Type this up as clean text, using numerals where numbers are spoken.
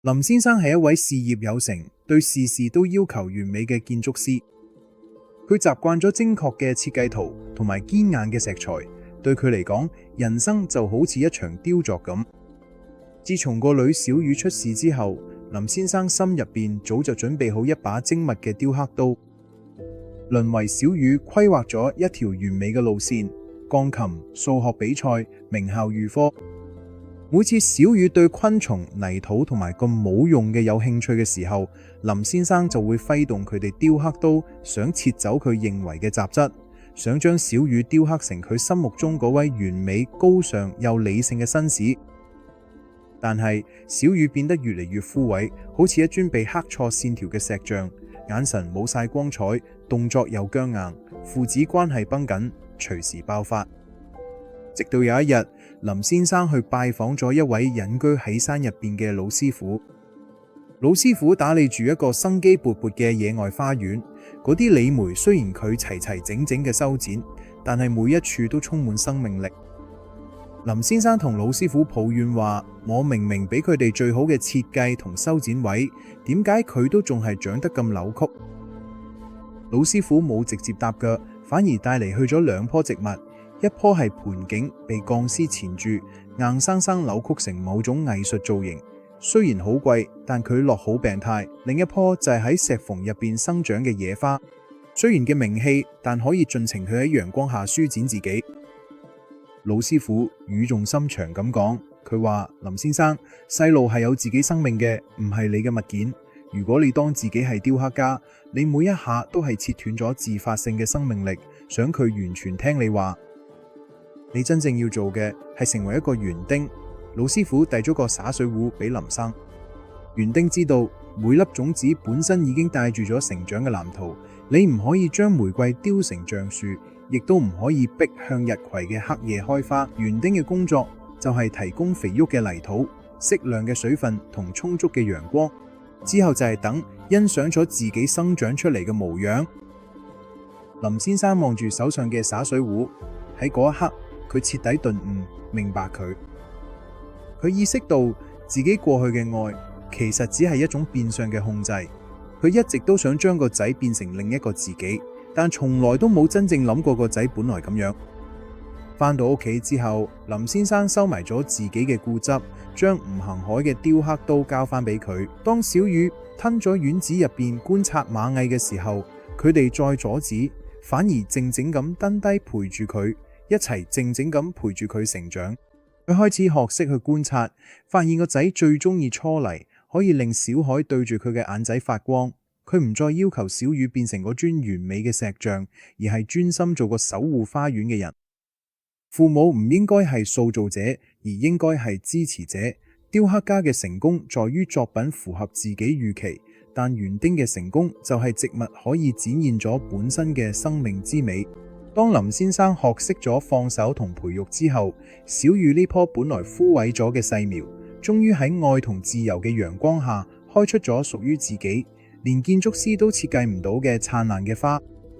林先生係一位事業有成、對事事都要求完美嘅建築師。佢習慣咗精確嘅設計圖同埋堅硬嘅石材，對佢嚟講，人生就好似一場雕琢咁。自從個女小雨出事之後，林先生心入邊早就準備好一把精密嘅雕刻刀，淪為小雨規劃咗一條完美嘅路線，鋼琴、數學比賽、名校預科。每次小雨對昆蟲、泥土同埋咁冇用嘅有興趣嘅時候，林先生就會揮動佢哋雕刻刀，想切走佢認為嘅雜質，想將小雨雕刻成佢心目中嗰位完美、高尚又理性嘅紳士。但係小雨變得越嚟越枯萎，好似一尊被刻錯線條嘅石像，眼神冇晒光彩，動作又僵硬，父子關係繃緊，隨時爆發。直到有一日，林先生去拜訪咗一位隱居喺山入邊嘅老師傅。老師傅打理住一個生機勃勃嘅野外花園，嗰啲李梅雖然佢齊齊整整嘅修剪，但係每一處都充滿生命力。林先生同老師傅抱怨話：我明明俾佢哋最好嘅設計同修剪位，點解佢都仲係長得咁扭曲？老師傅冇直接搭腳，反而帶嚟去咗兩棵植物，一棵係盆景被鋼絲纏住，硬生生扭曲成某種藝術造型，雖然好貴，但佢落好病態。另一棵就係喺石縫入邊生長嘅野花，雖然嘅名氣，但可以盡情去喺陽光下舒展自己。老師傅語重心長咁講，佢話：林先生，細路係有自己生命嘅，唔係你嘅物件。如果你當自己係雕刻家，你每一下都係切斷咗自發性嘅生命力，想佢完全聽你話。你真正要做嘅係成為一個園丁。老師傅遞咗個灑水壺俾林生。園丁知道每粒種子本身已經帶住咗成長嘅藍圖，你唔可以將玫瑰雕成橡樹，亦都唔可以逼向日葵嘅黑夜開花。園丁嘅工作就係提供肥沃嘅泥土、適量嘅水分同充足嘅陽光，之後就係等欣賞咗自己生長出嚟嘅模樣。林先生望住手上嘅灑水壺，喺嗰一刻佢徹底頓悟，明白佢意識到自己過去嘅愛其實只係一種變相嘅控制。佢一直都想將個仔變成另一個自己，但從來都冇真正諗過個仔本來咁樣。返到屋企之後，林先生收埋咗自己嘅固執，將吳恒海嘅雕刻刀交翻俾佢。當小雨吞咗院子入邊觀察螞蟻嘅時候，佢哋再阻止，反而靜靜咁蹲低陪住佢，一齊靜靜咁陪住佢成長。佢開始學識去觀察，發現個仔最中意搓泥，可以令小海對住佢嘅眼仔發光。佢唔再要求小雨變成嗰尊完美嘅石像，而係專心做個守護花園嘅人。父母唔應該係塑造者，而應該係支持者。雕刻家嘅成功在於作品符合自己預期，但園丁嘅成功就係植物可以展現咗本身嘅生命之美。當林先生學識咗放手同培育之後，小雨呢棵本來枯萎咗嘅細苗，終於喺愛同自由嘅陽光下開出咗屬於自己，連建築師都設計唔到嘅燦爛嘅花。